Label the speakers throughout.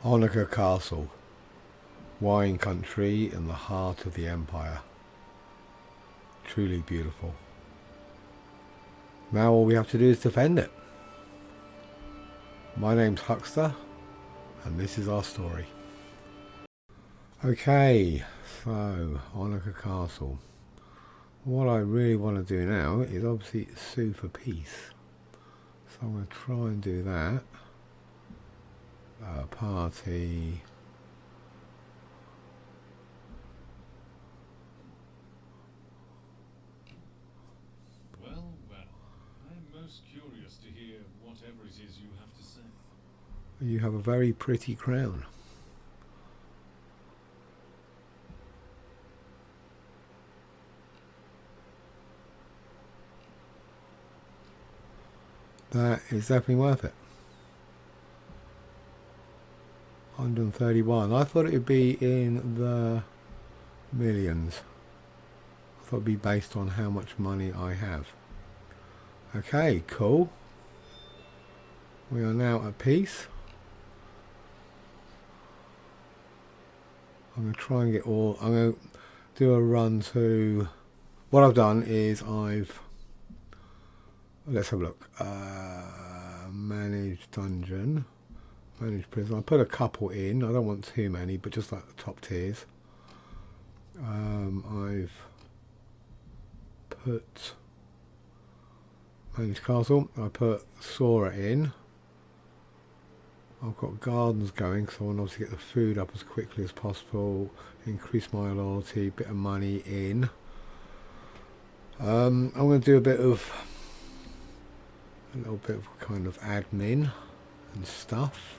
Speaker 1: Honoka Castle, wine country in the heart of the empire. Truly beautiful. Now all we have to do is defend it. My name's Huckster, and this is our story. Okay, so Honoka Castle. What I really want to do now is obviously sue for peace. So I'm going to try and do that. Party.
Speaker 2: Well, I'm most curious to hear whatever it is you have to say.
Speaker 1: You have a very pretty crown. That is definitely worth it. 131. I thought it would be in the millions. I thought it would be based on how much money I have. Okay, cool. We are now at peace. I'm going to try and get all... I'm going to do a run to... What I've done is I've... Let's have a look. Manage dungeon. Manage prison. I put a couple in. I don't want too many, but just like the top tiers. I've put manage castle. I put Sora in. I've got gardens going, so I want to obviously get the food up as quickly as possible. Increase my loyalty. Bit of money in. I'm going to do a little bit of kind of admin and stuff.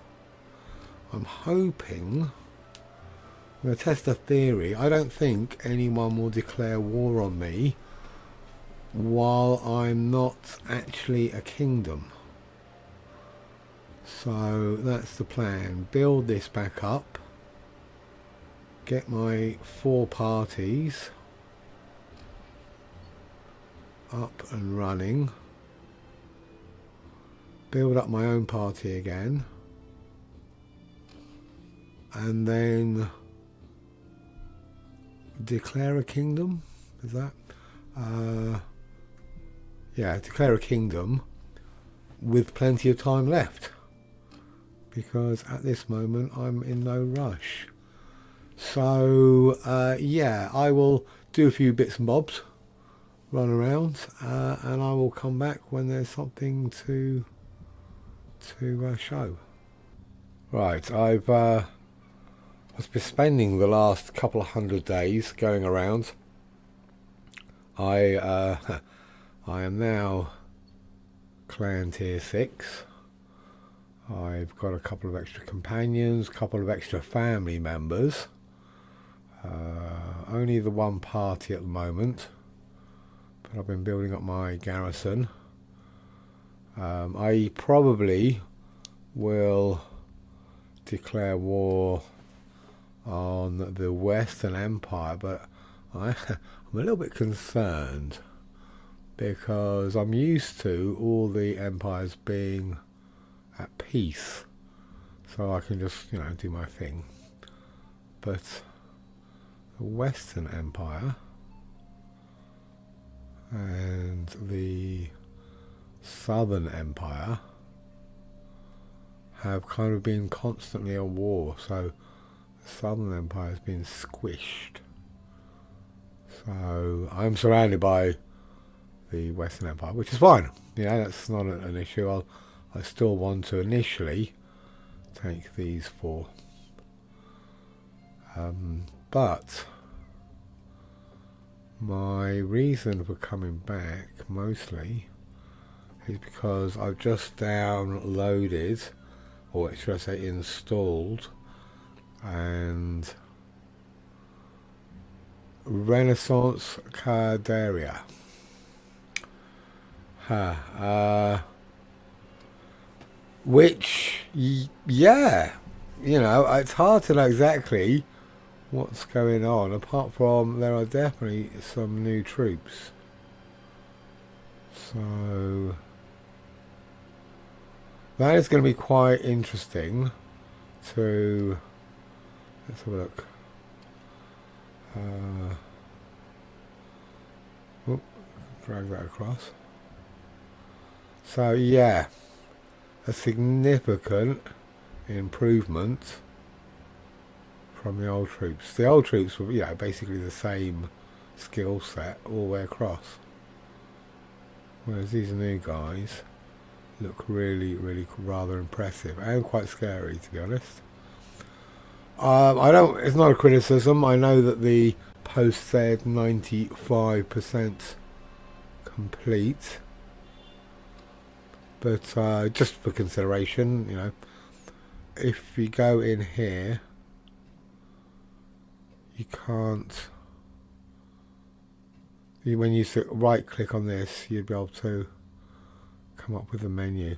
Speaker 1: I'm hoping, I'm going to test a theory. I don't think anyone will declare war on me while I'm not actually a kingdom. So that's the plan. Build this back up. Get my 4 parties up and running. Build up my own party again. And then declare a kingdom. Is that? Yeah, declare a kingdom with plenty of time left. Because at this moment I'm in no rush. So yeah, I will do a few bits and bobs, run around, and I will come back when there's something to show. Right, I've been spending the last couple of 100 days going around. I am now clan tier 6. I've got a couple of extra companions, a couple of extra family members. Only the one party at the moment, but I've been building up my garrison. I probably will declare war on the Western Empire, but I'm a little bit concerned because I'm used to all the empires being at peace, so I can just, you know, do my thing. But the Western Empire and the Southern Empire have kind of been constantly at war, so the Southern Empire has been squished. So I'm surrounded by the Western Empire, which is fine. Yeah, that's not an issue. I still want to initially take these 4. But my reason for coming back mostly is because I've just downloaded, or should I say installed, and Renascence Caradia. Which, yeah, you know, it's hard to know exactly what's going on, apart from there are definitely some new troops. So that is going to be quite interesting to, let's have a look. Drag that across. So yeah, a significant improvement from the old troops. The old troops were, basically the same skill set all the way across. Whereas these new guys look really, really rather impressive and quite scary, to be honest. I don't. It's not a criticism. I know that the post said 95% complete, but just for consideration, if you go in here, you can't. When you right click on this, you'd be able to come up with a menu.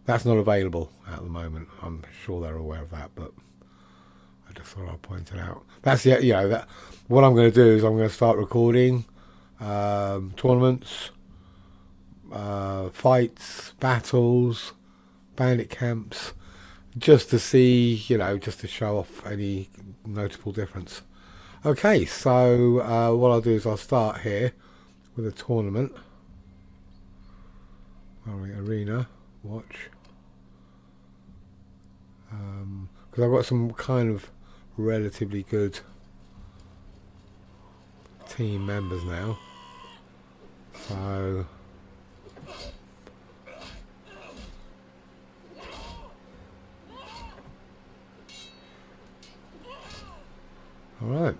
Speaker 1: That's not available at the moment. I'm sure they're aware of that, but I just thought I'd point it out. That's it. That what I'm going to do is I'm going to start recording tournaments, fights, battles, bandit camps, just to see, just to show off any notable difference. Okay, so what I'll do is I'll start here with a tournament. Arena, watch. Because I've got some kind of relatively good team members now. So alright.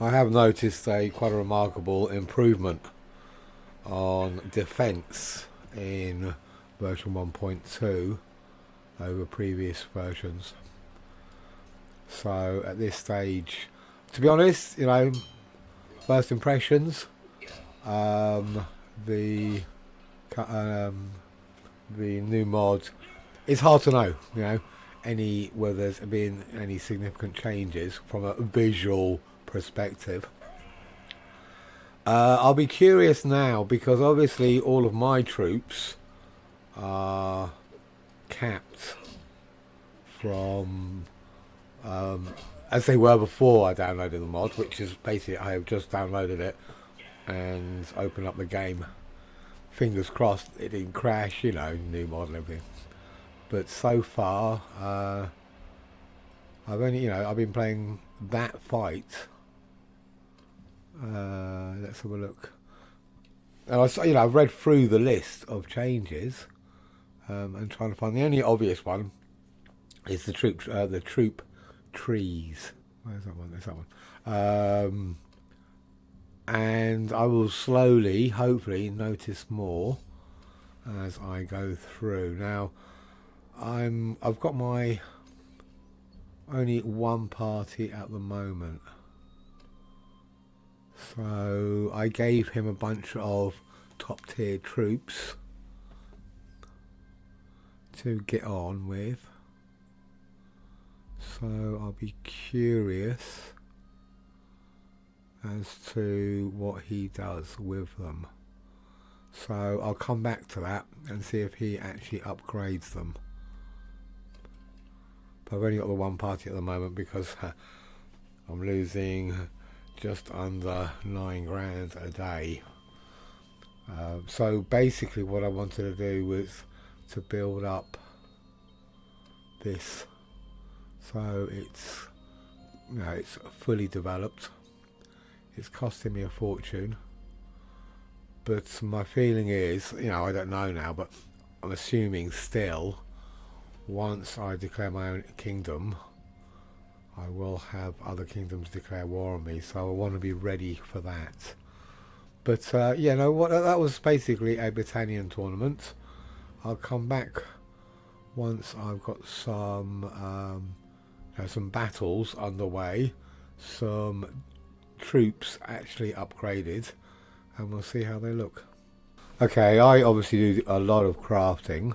Speaker 1: I have noticed quite a remarkable improvement on defense in version 1.2 over previous versions. So at this stage, to be honest, first impressions, the new mod, it's hard to know, whether there's been any significant changes from a visual perspective. I'll be curious now because obviously all of my troops are capped from as they were before I downloaded the mod, which is basically I have just downloaded it and opened up the game. Fingers crossed it didn't crash, you know, new mod and everything. But so far, I've only, I've been playing that fight. Let's have a look. And I've read through the list of changes and trying to find the only obvious one is the troop trees. Where's that one? There's that one. And I will slowly, hopefully, notice more as I go through. Now, I've got my only one party at the moment. So I gave him a bunch of top tier troops to get on with. So I'll be curious as to what he does with them. So I'll come back to that and see if he actually upgrades them. But I've only got the one party at the moment because I'm losing just under 9 grand a day. So basically what I wanted to do was to build up this so it's it's fully developed. It's costing me a fortune, but my feeling is, I don't know now, but I'm assuming still once I declare my own kingdom I will have other kingdoms declare war on me, so I want to be ready for that. But that was basically a battalion tournament. I'll come back once I've got some battles underway, some troops actually upgraded, and we'll see how they look. Okay, I obviously do a lot of crafting,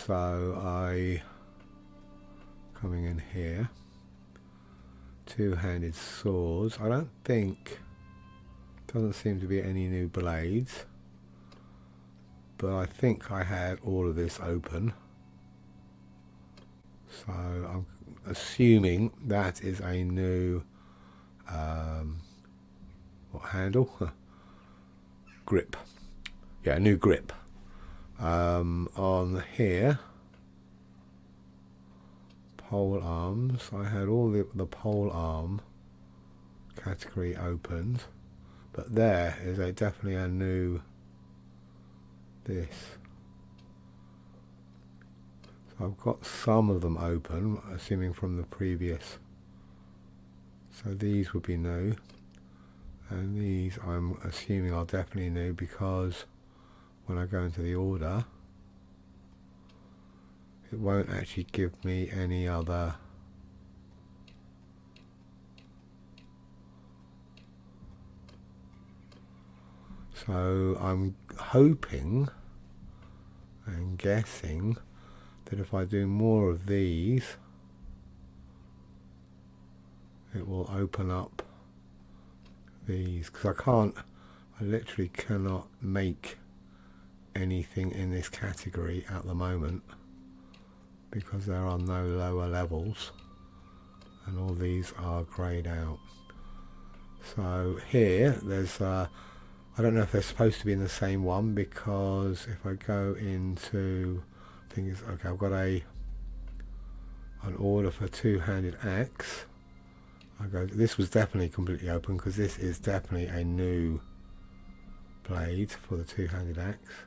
Speaker 1: so I coming in here, two-handed swords. I don't think, doesn't seem to be any new blades, but I think I had all of this open, so I'm assuming that is a new handle? Grip. Yeah, new grip. On here, pole arms. I had all the pole arm category opened, but there is definitely a new this. So I've got some of them open, assuming from the previous. So these would be new, and these I'm assuming are definitely new because when I go into the order it won't actually give me any other so I'm hoping and guessing that if I do more of these it will open up these, because I literally cannot make anything in this category at the moment because there are no lower levels and all these are greyed out. So here there's I don't know if they're supposed to be in the same one, because if I go into things, okay, I've got an order for two-handed axe. This was definitely completely open because this is definitely a new blade for the two-handed axe.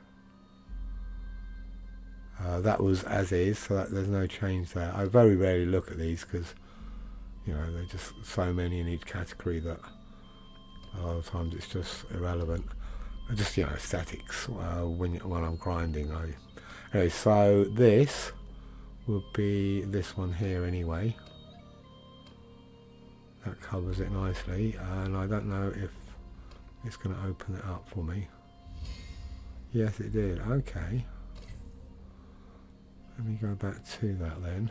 Speaker 1: That was as is, so there's no change there. I very rarely look at these because they're just so many in each category that a lot of times it's just irrelevant. Just aesthetics when I'm grinding. Anyway, so this would be this one here anyway. That covers it nicely, and I don't know if it's going to open it up for me. Yes, it did. Okay. Let me go back to that then.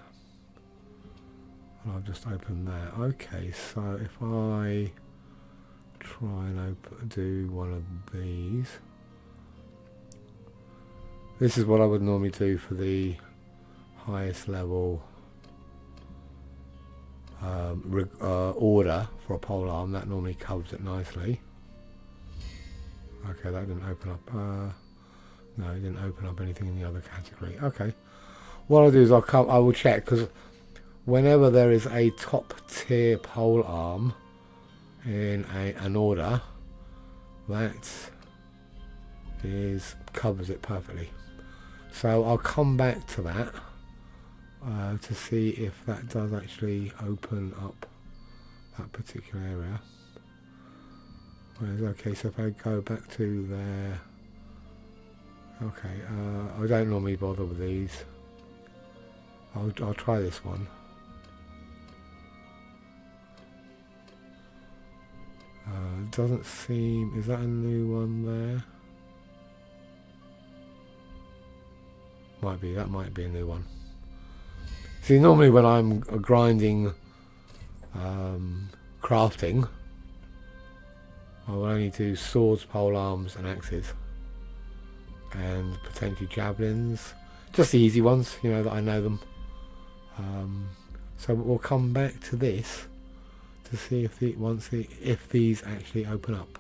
Speaker 1: And I've just opened that. Okay, so if I try and do one of these. This is what I would normally do for the highest level order for a pole arm. That normally covers it nicely. Okay, that didn't open up. No, it didn't open up anything in the other category. Okay, what I'll do is I will check, because whenever there is a top tier pole arm in an order, that covers it perfectly. So I'll come back to that to see if that does actually open up that particular area. Okay, so if I go back to there, okay, I don't normally bother with these. I'll try this one. Doesn't seem, is that a new one there? Might be, that might be a new one. See, normally when I'm grinding, crafting, I will only do swords, pole arms and axes. And potentially javelins. Just the easy ones, you know, that I know them. So we'll come back to this to see if if these actually open up.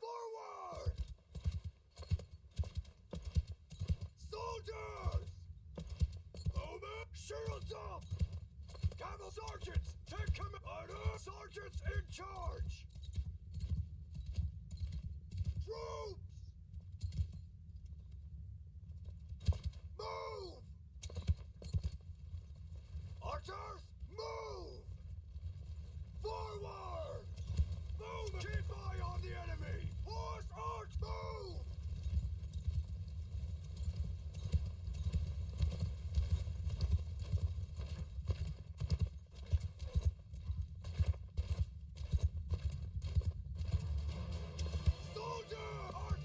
Speaker 3: Forward! Soldiers! Over! Shields up! Cavalry sergeants, take command! Order! Sergeants in charge! Troops! Move! Archers, move! Forward! Move! Keep eye on the enemy! Horse arch, move! Soldier! Archer!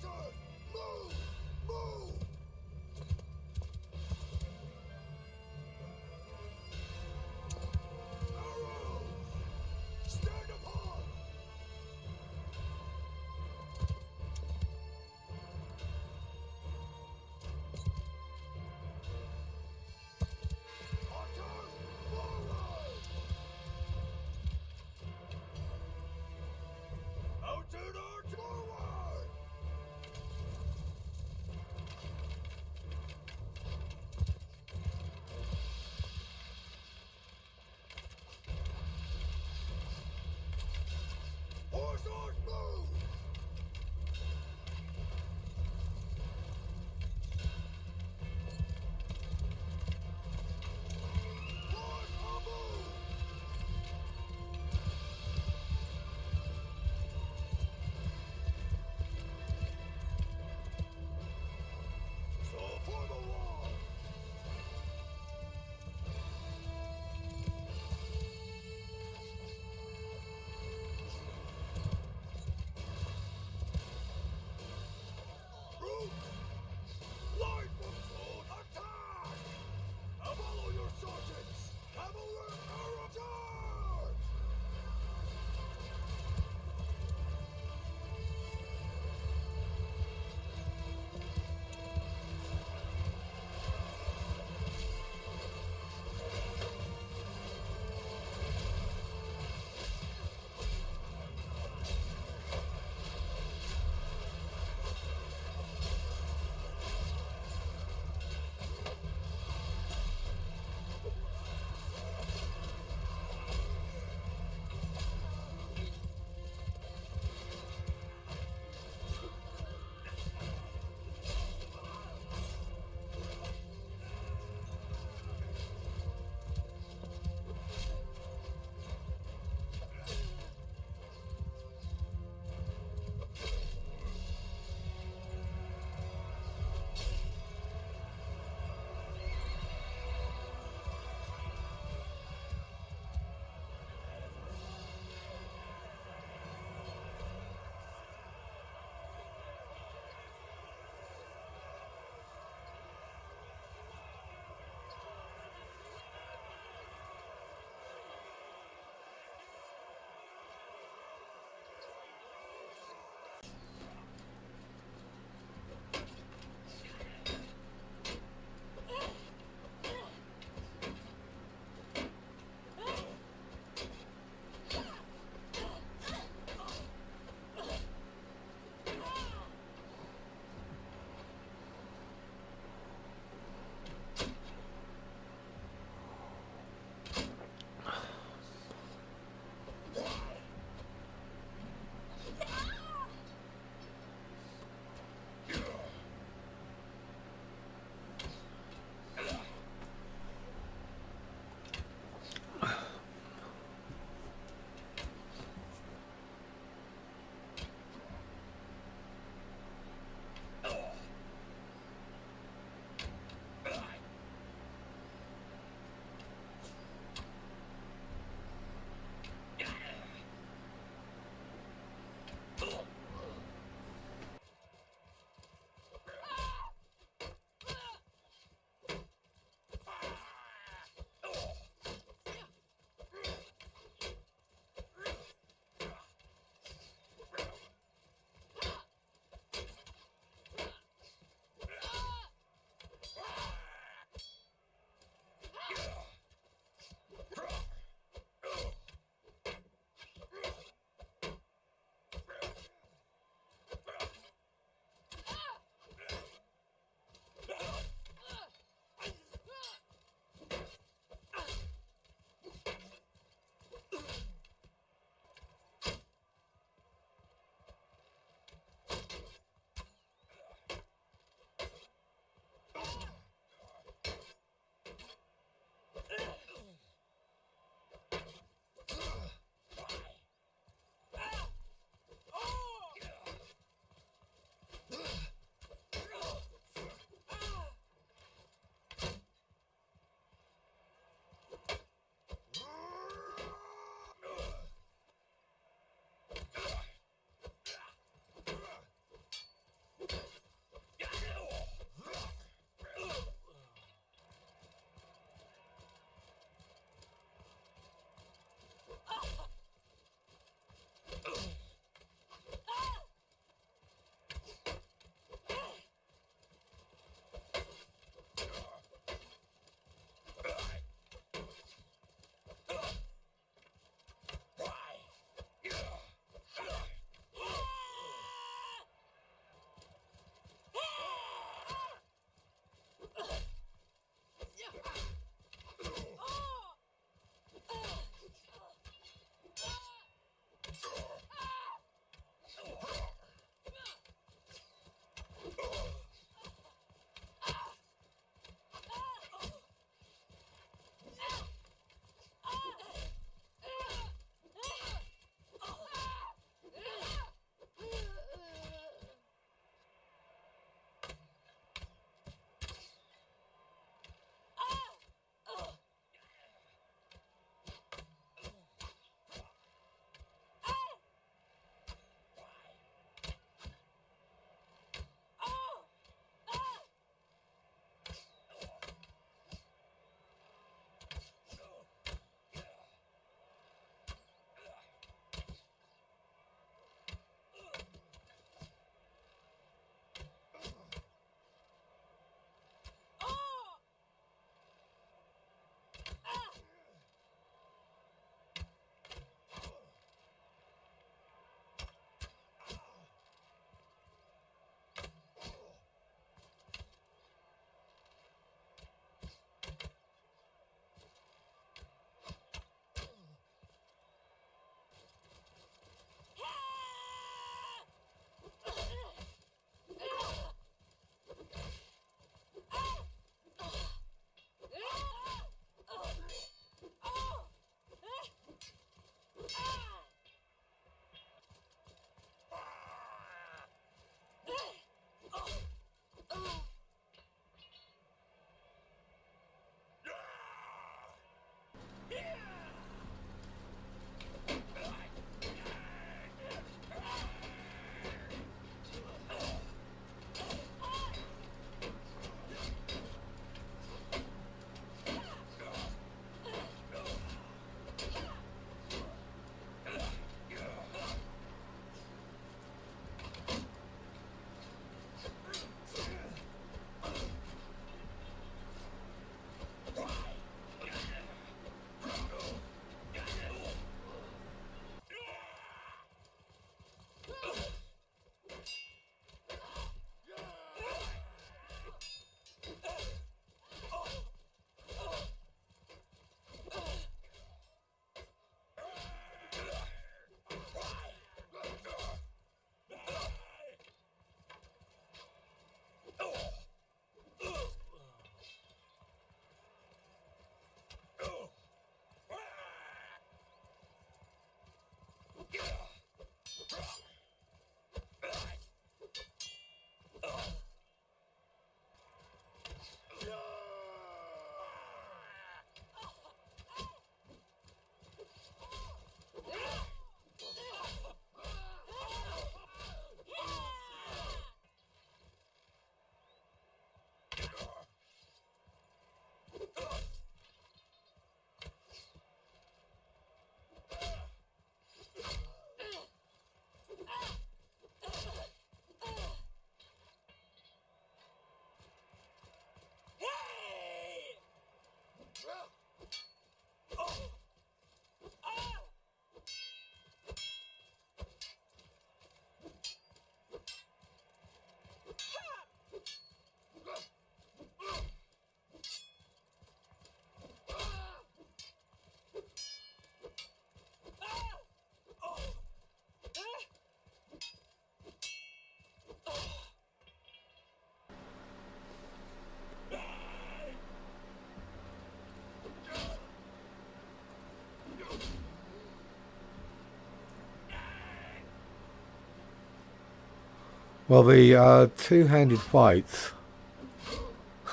Speaker 1: Well, the two-handed fights,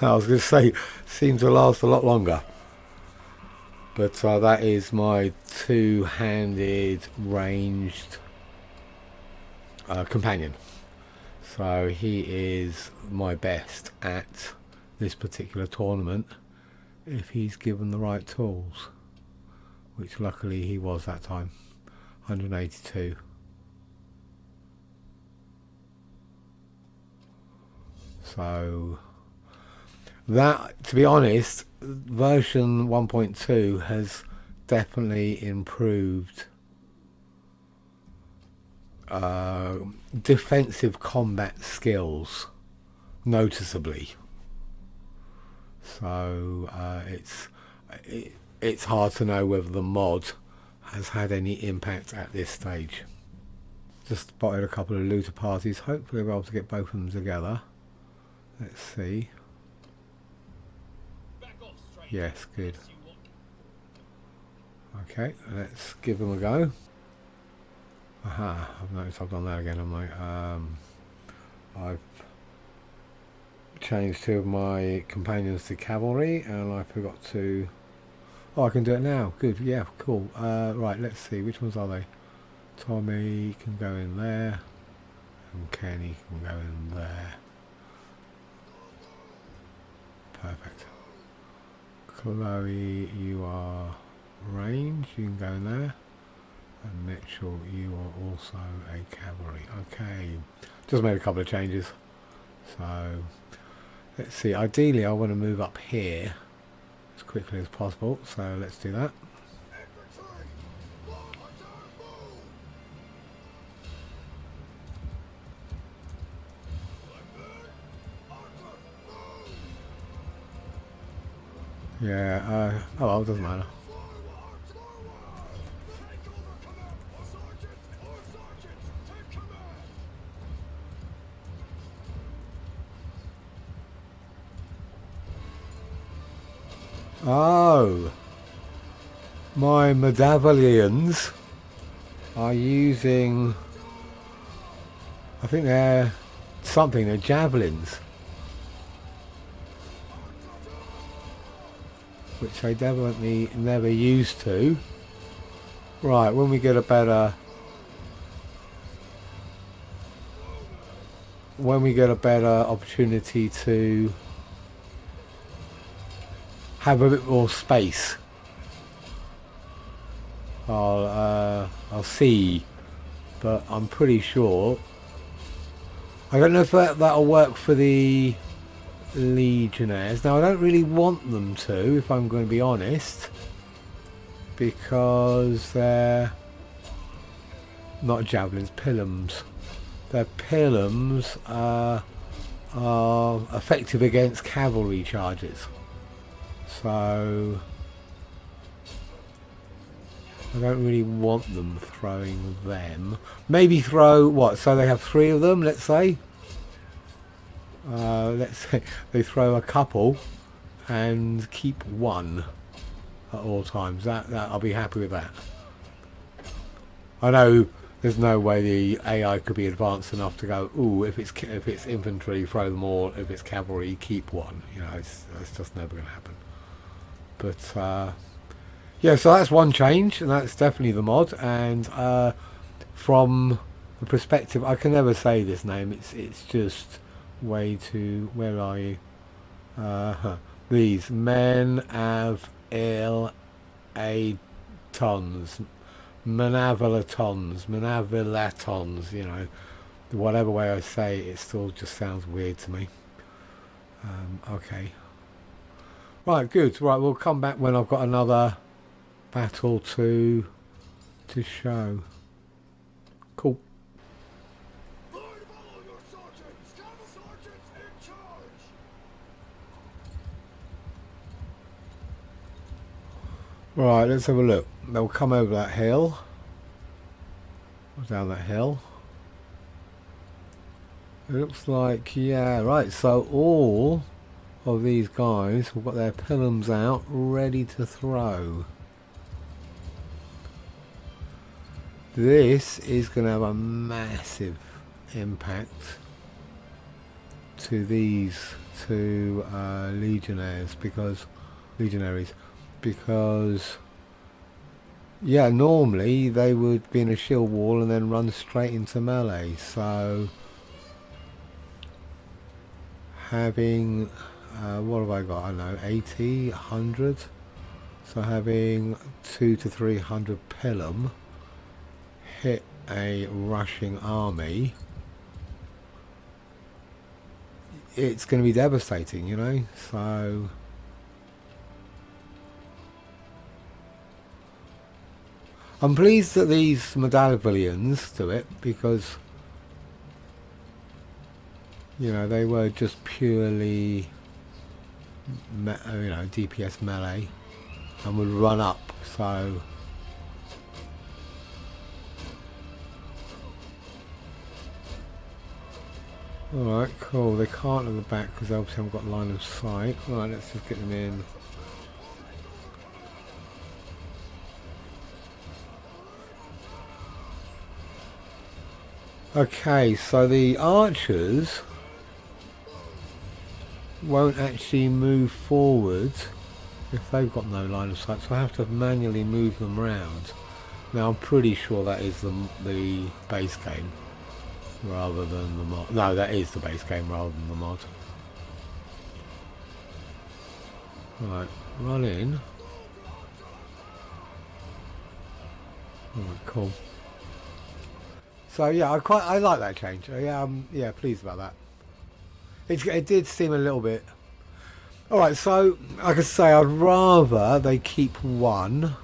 Speaker 1: I was going to say, seem to last a lot longer. But that is my two-handed ranged companion. So he is my best at this particular tournament if he's given the right tools, which luckily he was that time. 182. So that, to be honest, version 1.2 has definitely improved defensive combat skills noticeably. So it's hard to know whether the mod has had any impact at this stage. Just spotted a couple of looter parties. Hopefully we'll be able to get both of them together. Let's see. Yes, good. Okay, let's give them a go. Aha, I've noticed I've done that again. I'm like, I've changed two of my companions to cavalry and I forgot to... Oh, I can do it now. Good, yeah, cool. Right, let's see, which ones are they? Tommy can go in there and Kenny can go in there. Perfect. Chloe, you are range, you can go in there. And Mitchell, you are also a cavalry. Okay, just made a couple of changes. So, let's see, ideally I want to move up here as quickly as possible, so let's do that. Yeah, oh well, it doesn't matter. Oh, my medallions are using, I think they're something, they're javelins, which I definitely never used to. Right, when we get a better opportunity to have a bit more space, I'll see, but I'm pretty sure. I don't know if that'll work for the Legionnaires. Now I don't really want them to, if I'm going to be honest, because they're not javelins, pilums. Their pilums are effective against cavalry charges. So I don't really want them throwing them. Maybe throw what? So they have 3 of them, let's say. Let's say they throw a couple and keep 1 at all times. That I'll be happy with that. I know there's no way the AI could be advanced enough to go, ooh, if it's infantry, throw them all. If it's cavalry, keep 1. You know, it's just never going to happen. But yeah, so that's one change, and that's definitely the mod. And from the perspective, I can never say this name. It's just way too. Where are you? These men have tons, manavilatons. You know, whatever way I say it, it still just sounds weird to me. Okay. Right, good. Right, we'll come back when I've got another battle to show. Cool. Right, let's have a look. They'll come over that hill. Down that hill. It looks like, yeah, right, so all of these guys have got their pilums out, ready to throw. This is going to have a massive impact to these two legionaries because yeah, normally they would be in a shield wall and then run straight into melee. So having what have I got? I don't know, 80, 100. So having 200 to 300 Pilum hit a rushing army, it's going to be devastating, you know. So I'm pleased that these medallions do it, because you know they were just purely DPS melee and would run up. So alright, cool. They can't at the back because they obviously haven't got line of sight. Alright, let's just get them in. Okay, so the archers won't actually move forward if they've got no line of sight, so I have to manually move them round. Now I'm pretty sure that is the base game rather than the mod. No, that is the base game rather than the mod. Right, run in. Alright, cool. So yeah, I like that change. Yeah, pleased about that. It did seem a little bit. Alright, so like I say, I'd rather they keep one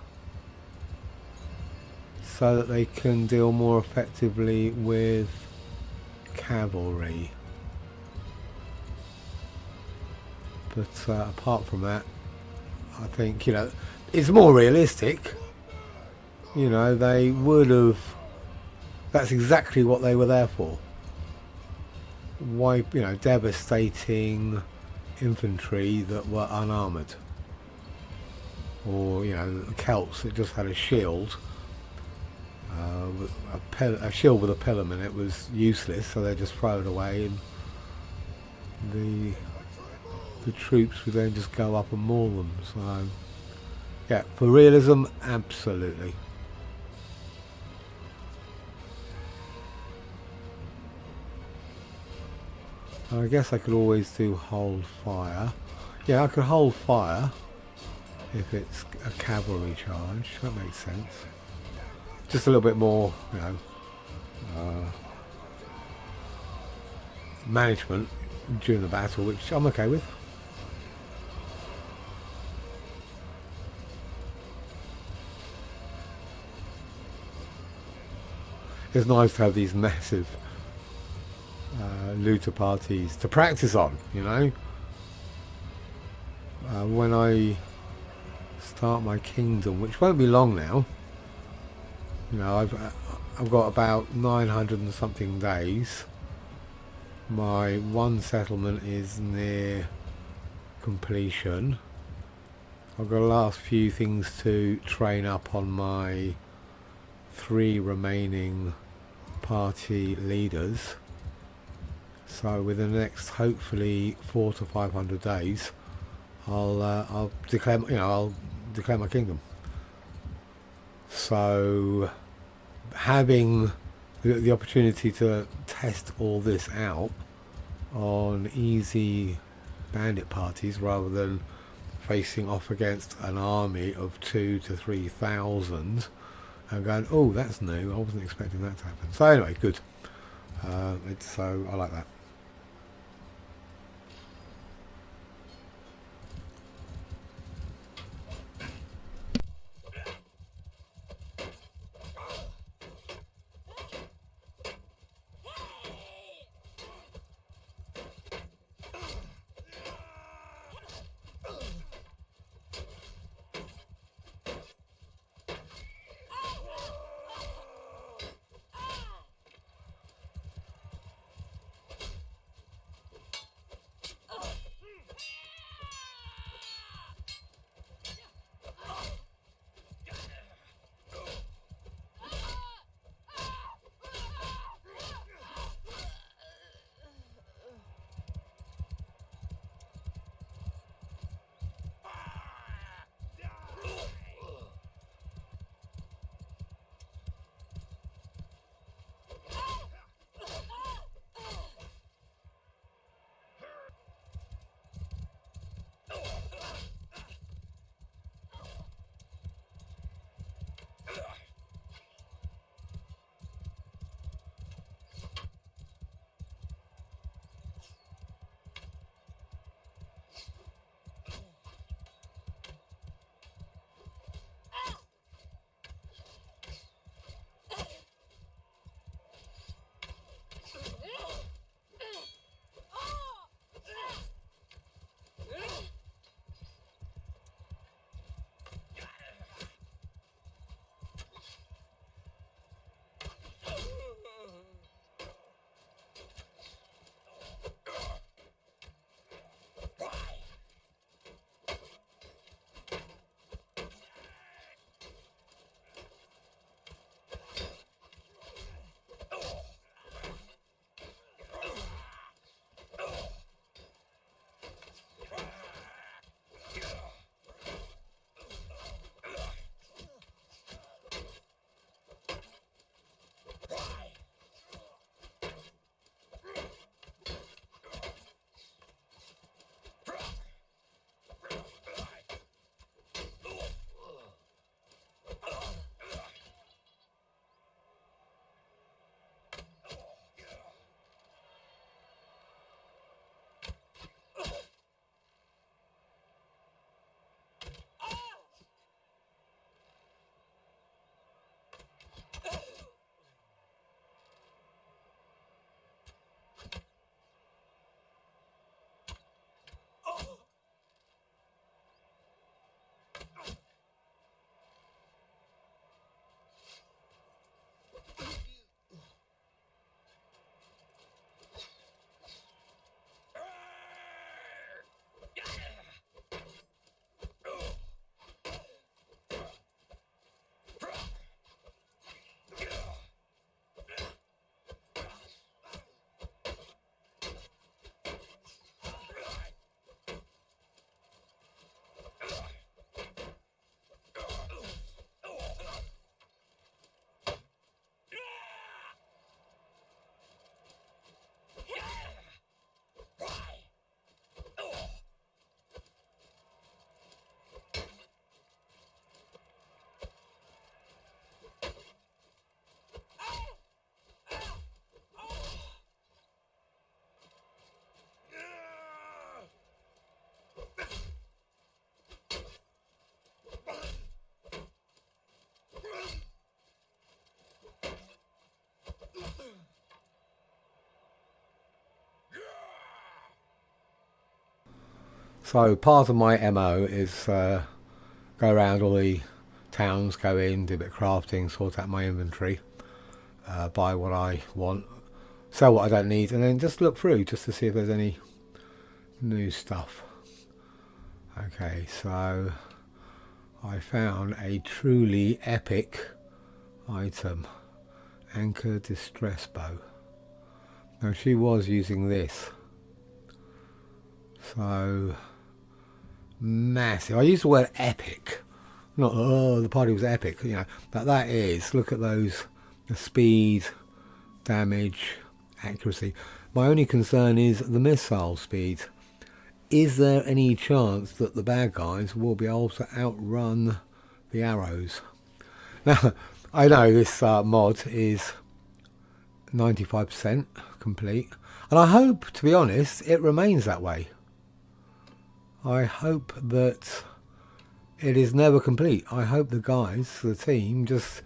Speaker 1: so that they can deal more effectively with cavalry. But apart from that, I think, you know, it's more realistic. You know, they would have. That's exactly what they were there for. Why, you know, devastating infantry that were unarmoured, or you know, Celts that just had a shield, a shield with a pilum, and it was useless, so they just throw it away, and the troops would then just go up and maul them. So yeah, for realism, absolutely. I guess I could always do hold fire. Yeah, I could hold fire if it's a cavalry charge. That makes sense. Just a little bit more, you know, management during the battle, which I'm okay with. It's nice to have these massive looter parties to practice on, you know. When I start my kingdom, which won't be long now, you know, I've got about 900 and something days. My one settlement is near completion. I've got the last few things to train up on my 3 remaining party leaders. So within the next, hopefully, 400 to 500 days, I'll declare, you know, I'll declare my kingdom. So having the opportunity to test all this out on easy bandit parties rather than facing off against an army of 2,000 to 3,000 and going, oh, that's new, I wasn't expecting that to happen. So anyway, good. So I like that. So part of my MO is go around all the towns, go in, do a bit of crafting, sort out my inventory, buy what I want, sell what I don't need, and then just look through just to see if there's any new stuff. Okay, so I found a truly epic item, Anchor Distress Bow. Now she was using this, so massive. I use the word epic, not oh the party was epic, you know, but that is, look at those, the speed, damage, accuracy. My only concern is the missile speed. Is there any chance that the bad guys will be able to outrun the arrows? Now I know this mod is 95% complete, and I hope, to be honest, it remains that way. I hope that it is never complete. I hope the guys, the team, just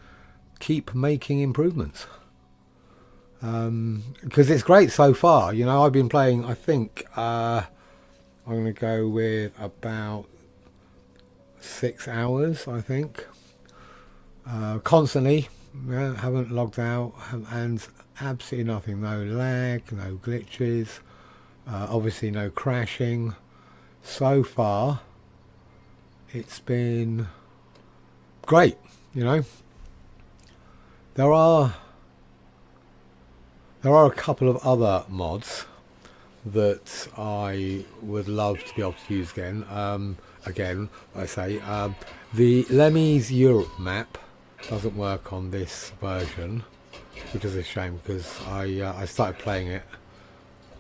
Speaker 1: keep making improvements, because it's great so far. You know, I've been playing, I think I'm going to go with about 6 hours, I think, constantly. Yeah, haven't logged out, and absolutely nothing, no lag, no glitches, obviously no crashing. So far it's been great. You know, there are a couple of other mods that I would love to be able to use again. I say the Lemmy's Europe map doesn't work on this version, which is a shame, because I started playing it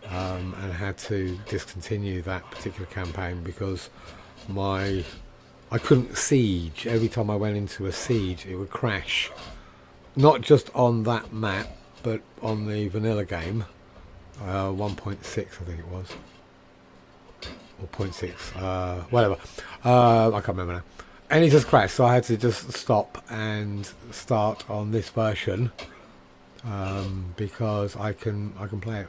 Speaker 1: and had to discontinue that particular campaign because I couldn't siege. Every time I went into a siege it would crash, not just on that map but on the vanilla game, 1.6 I think it was, or 0.6, whatever, I can't remember now. And it just crashed, so I had to just stop and start on this version, because I can play it.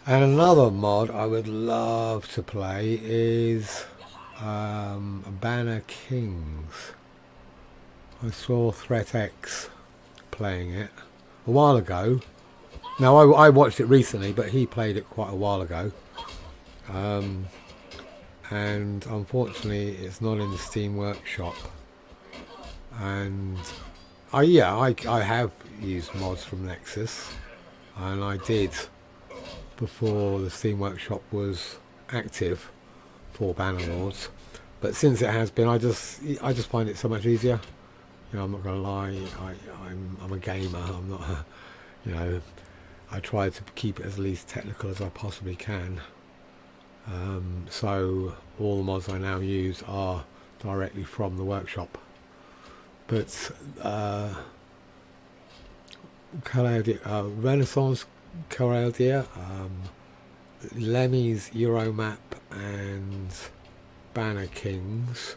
Speaker 1: And another mod I would love to play is Banner Kings. I saw Threat X playing it a while ago. Now I watched it recently, but he played it quite a while ago. And unfortunately it's not in the Steam Workshop, and I have used mods from Nexus, and I did before the Steam Workshop was active for Bannerlords, but since it has been, I just find it so much easier. You know, I'm not gonna lie, I'm a gamer, I'm not you know, I try to keep it as least technical as I possibly can. So all the mods I now use are directly from the workshop. But Renascence Caradia, Lemmy's Euromap and Banner Kings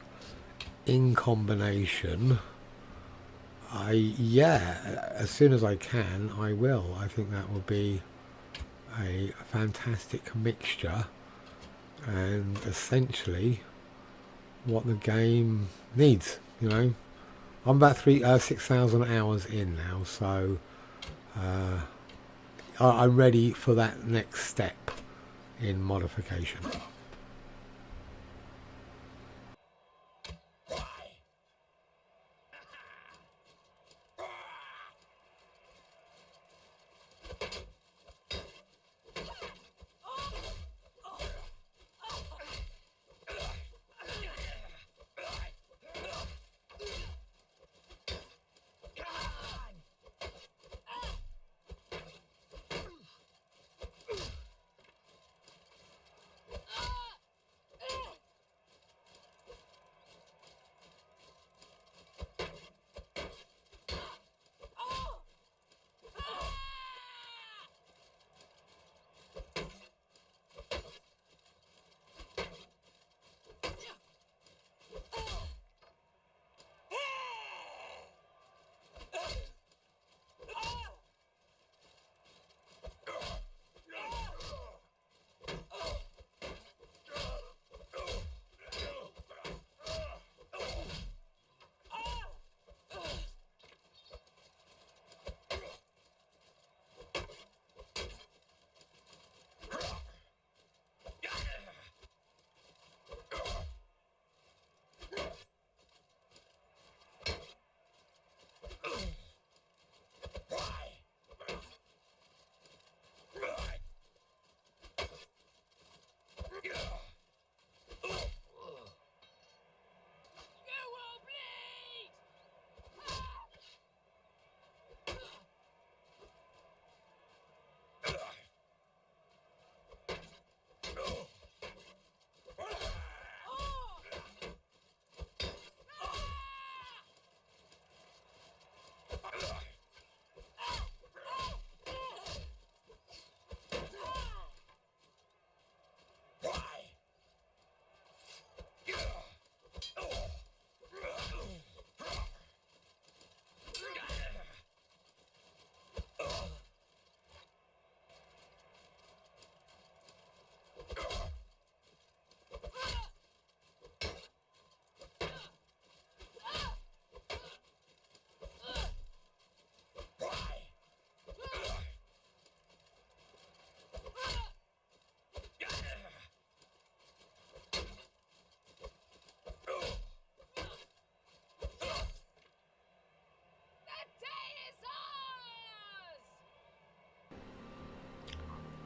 Speaker 1: in combination, as soon as I can I will. I think that would be a fantastic mixture, and essentially what the game needs. You know, I'm about 6,000 hours in now, so I'm ready for that next step in modification.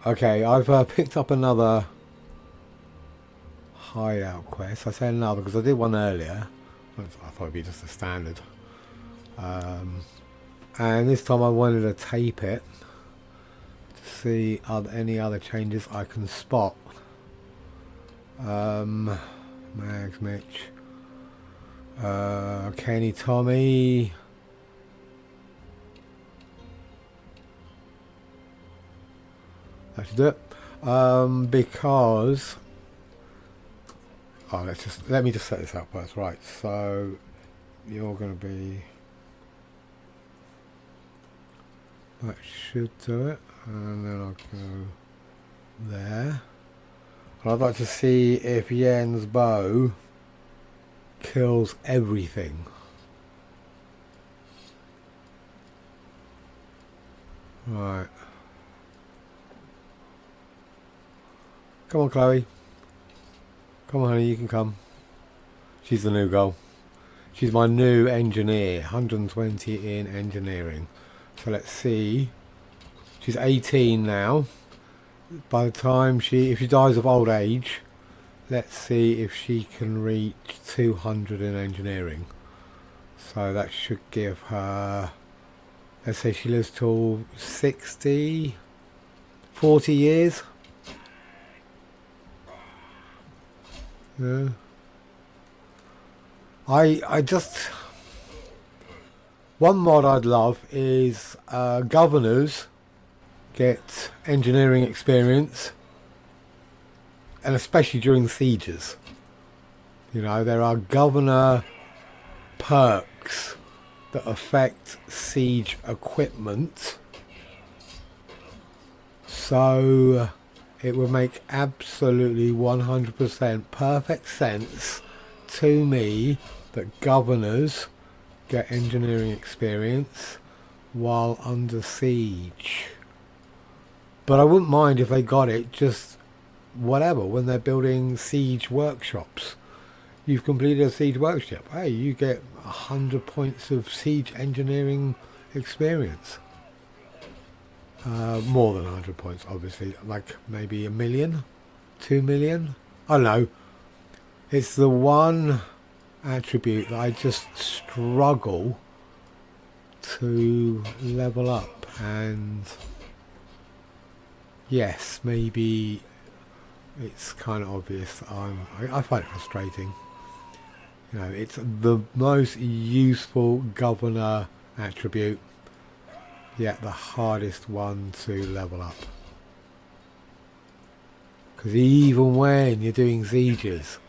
Speaker 1: Okay, I've picked up another hideout quest. I say another because I did one earlier. I thought it'd be just a standard. And this time I wanted to tape it to see any other changes I can spot. Mags, Mitch, Kenny, Tommy. That should do it. Because let me just set this up first. Right, so you're going to be, that should do it, and then I'll go there. And I'd like to see if Yen's bow kills everything. Right. Come on, Chloe. Come on, honey, you can come. She's the new girl. She's my new engineer. 120 in engineering. So let's see. She's 18 now. By the time if she dies of old age, let's see if she can reach 200 in engineering. So that should give her, let's say she lives till 60, 40 years. Yeah. I just, one mod I'd love is governors get engineering experience, and especially during sieges. You know, there are governor perks that affect siege equipment, so it would make absolutely 100% perfect sense to me that governors get engineering experience while under siege. But I wouldn't mind if they got it just whatever when they're building siege workshops. You've completed a siege workshop. Hey, you get 100 points of siege engineering experience. More than 100 points, obviously. Like maybe 1 million, 2 million. I don't know. It's the one attribute that I just struggle to level up, and yes, maybe it's kind of obvious. I find it frustrating. You know, it's the most useful governor attribute, yet the hardest one to level up. Because even when you're doing sieges,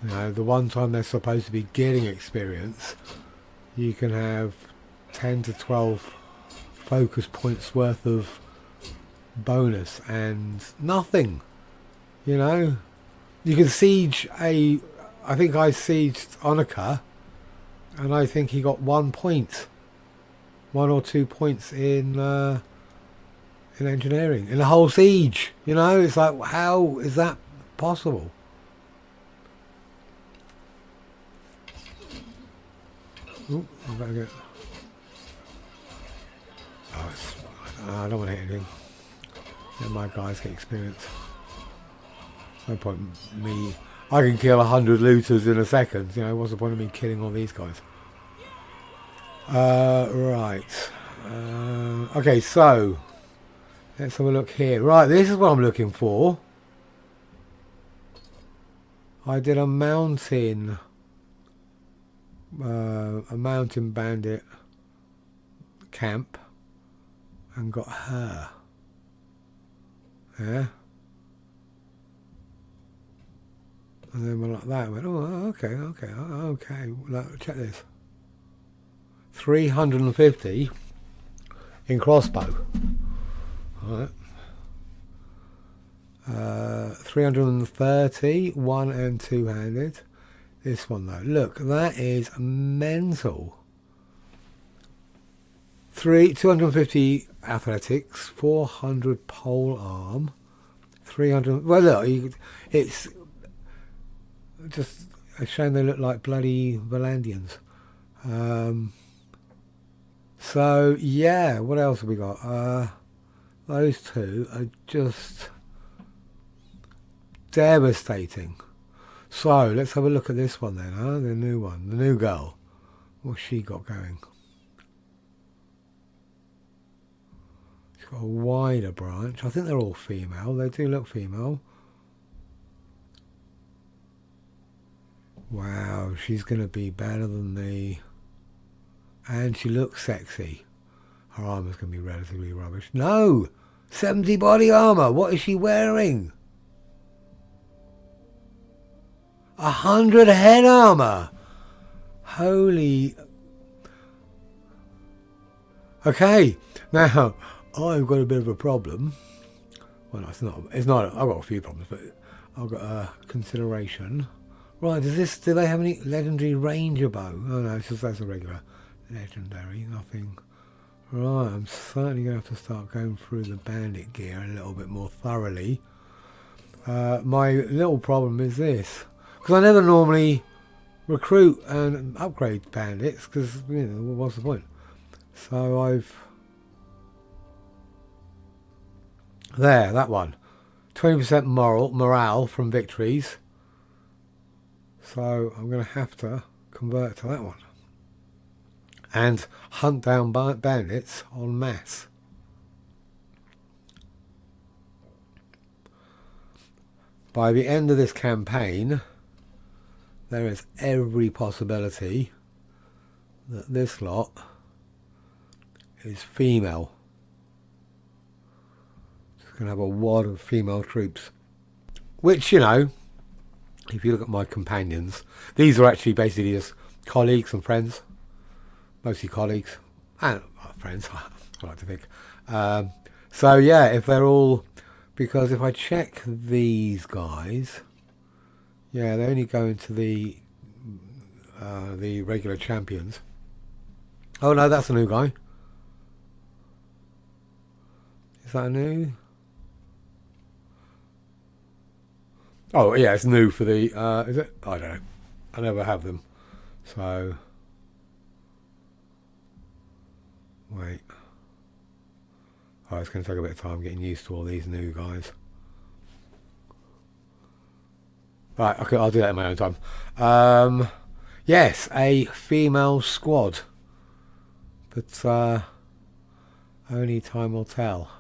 Speaker 1: you know, the one time they're supposed to be getting experience, you can have 10 to 12 focus points worth of bonus and nothing. You know, you can siege I think I sieged Onika, and I think he got 1 point, 1 or 2 points in engineering in the whole siege. You know, it's like, how is that possible? Ooh, I better get. I don't want to hit anything. Let my guys get experience. No point me. I can kill 100 looters in a second. You know, what's the point of me killing all these guys? Right. Okay, so let's have a look here. Right, this is what I'm looking for. I did a mountain bandit camp and got her. Yeah. And then went like that. I went, oh, okay. Look, check this. 350 in crossbow. Alright. 330 one and two handed. This one though, look, that is mental. 250 athletics, 400 pole arm, 300. Well, look, it's just a shame they look like bloody Valandians. So yeah, what else have we got? Those two are just devastating. So let's have a look at this one then, huh? The new one, the new girl. What's she got going? She's got a wider branch. I think they're all female. They do look female. Wow, she's going to be better than me. And she looks sexy. Her armour's going to be relatively rubbish. No! 70 body armour! What is she wearing? 100 head armour! Holy... Okay, now, I've got a bit of a problem. Well, no, it's not, I've got a few problems, but I've got a consideration. Right, do they have any legendary ranger bow? Oh no, it's just that's a regular legendary, nothing. Right, I'm certainly going to have to start going through the bandit gear a little bit more thoroughly. My little problem is this, because I never normally recruit and upgrade bandits, because, you know, what's the point? So I've... There, that one. 20% morale from victories. So I'm going to have to convert to that one. And hunt down bandits en masse. By the end of this campaign, there is every possibility that this lot is female. Just going to have a wad of female troops. Which, you know, if you look at my companions, these are actually basically just colleagues and friends. Mostly colleagues and friends, I like to think. So yeah, if they're all, because if I check these guys, yeah, they only go into the regular champions. Oh no, that's a new guy. Is that a new? Oh yeah, it's new for the. Is it? I don't know. I never have them, so. Wait. Oh, it's going to take a bit of time getting used to all these new guys. Right, okay, I'll do that in my own time. Yes, a female squad. But only time will tell.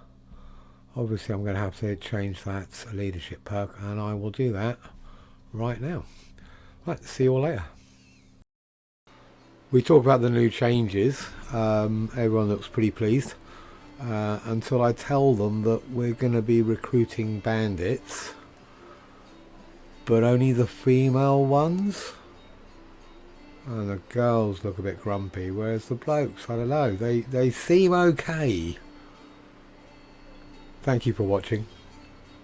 Speaker 1: Obviously, I'm going to have to change that leadership perk, and I will do that right now. Right, see you all later. We talk about the new changes. Everyone looks pretty pleased until I tell them that we're going to be recruiting bandits, but only the female ones. And the girls look a bit grumpy, whereas the blokes, I don't know, they seem okay. Thank you for watching.